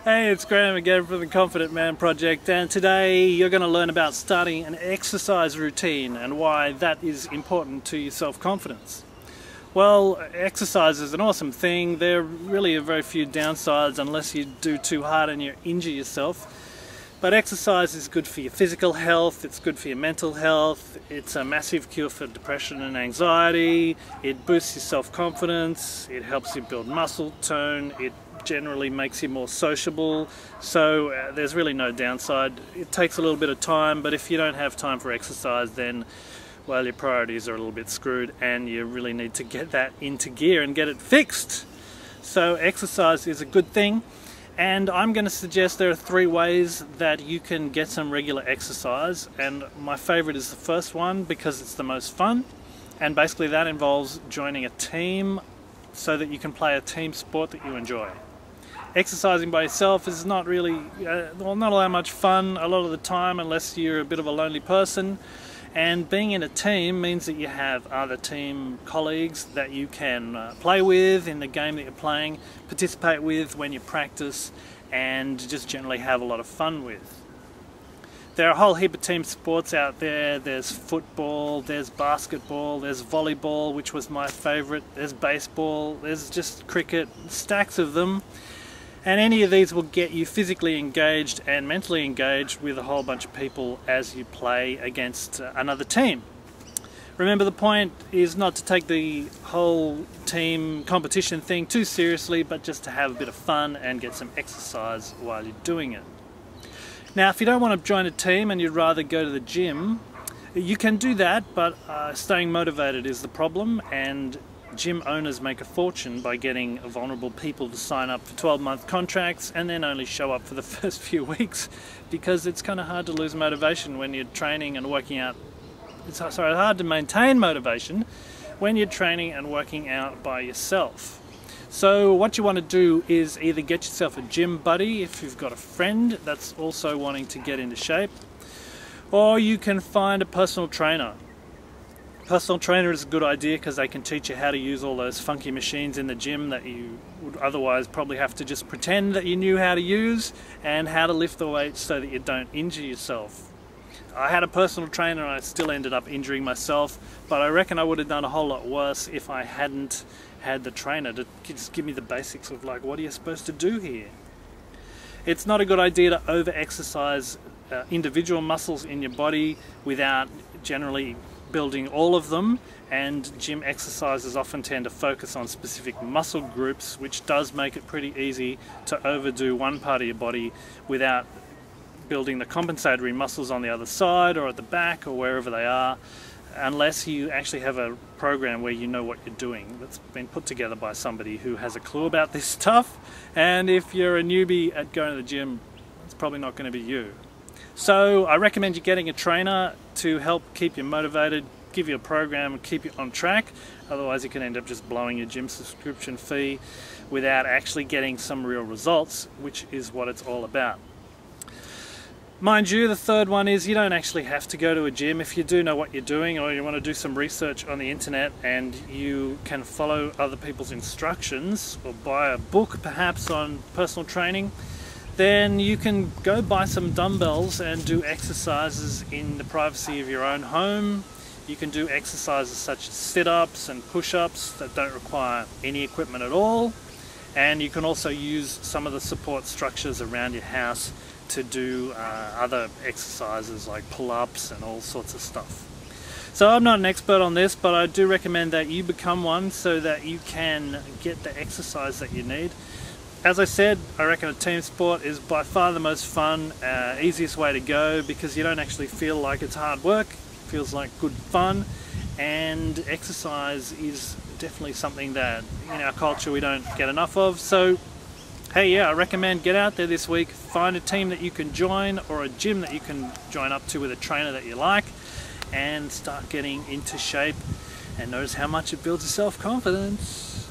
Hey, it's Graham again from the Confident Man Project, and today you're going to learn about starting an exercise routine and why that is important to your self-confidence. Well, exercise is an awesome thing. There really are very few downsides unless you do too hard and you injure yourself. But exercise is good for your physical health, it's good for your mental health, it's a massive cure for depression and anxiety, it boosts your self-confidence, it helps you build muscle tone, it generally makes you more sociable, so there's really no downside. It takes a little bit of time, but if you don't have time for exercise, then well, your priorities are a little bit screwed and you really need to get that into gear and get it fixed. So exercise is a good thing. And I'm going to suggest there are 3 ways that you can get some regular exercise, and my favorite is the first one because it's the most fun, and basically that involves joining a team so that you can play a team sport that you enjoy. Exercising by yourself is not really, not all that much fun a lot of the time unless you're a bit of a lonely person. And being in a team means that you have other team colleagues that you can play with in the game that you're playing, participate with when you practice, and just generally have a lot of fun with. There are a whole heap of team sports out there. There's football, there's basketball, there's volleyball, which was my favorite, there's baseball, there's just cricket, stacks of them. And any of these will get you physically engaged and mentally engaged with a whole bunch of people as you play against another team. Remember, the point is not to take the whole team competition thing too seriously, but just to have a bit of fun and get some exercise while you're doing it. Now, if you don't want to join a team and you'd rather go to the gym, you can do that, but staying motivated is the problem, and gym owners make a fortune by getting vulnerable people to sign up for 12-month contracts and then only show up for the first few weeks, because it's kind of hard to lose motivation when you're training and working out. It's hard to maintain motivation when you're training and working out by yourself. So what you want to do is either get yourself a gym buddy if you've got a friend that's also wanting to get into shape, or you can find a personal trainer. Personal trainer is a good idea because they can teach you how to use all those funky machines in the gym that you would otherwise probably have to just pretend that you knew how to use, and how to lift the weights so that you don't injure yourself. I had a personal trainer and I still ended up injuring myself, but I reckon I would have done a whole lot worse if I hadn't had the trainer to just give me the basics of, like, what are you supposed to do here? It's not a good idea to over-exercise individual muscles in your body without generally building all of them, and gym exercises often tend to focus on specific muscle groups, which does make it pretty easy to overdo one part of your body without building the compensatory muscles on the other side or at the back or wherever they are, unless you actually have a program where you know what you're doing that's been put together by somebody who has a clue about this stuff. And if you're a newbie at going to the gym, it's probably not going to be you. So I recommend you getting a trainer to help keep you motivated, give you a program and keep you on track. Otherwise you can end up just blowing your gym subscription fee without actually getting some real results, which is what it's all about. Mind you, the third one is you don't actually have to go to a gym. If you do know what you're doing, or you want to do some research on the internet and you can follow other people's instructions, or buy a book perhaps on personal training, then you can go buy some dumbbells and do exercises in the privacy of your own home. You can do exercises such as sit-ups and push-ups that don't require any equipment at all. And you can also use some of the support structures around your house to do other exercises like pull-ups and all sorts of stuff. So I'm not an expert on this, but I do recommend that you become one so that you can get the exercise that you need. As I said, I reckon a team sport is by far the most fun, easiest way to go, because you don't actually feel like it's hard work. It feels like good fun, and exercise is definitely something that in our culture we don't get enough of. So hey, yeah, I recommend get out there this week, find a team that you can join or a gym that you can join up to with a trainer that you like, and start getting into shape, and notice how much it builds your self-confidence.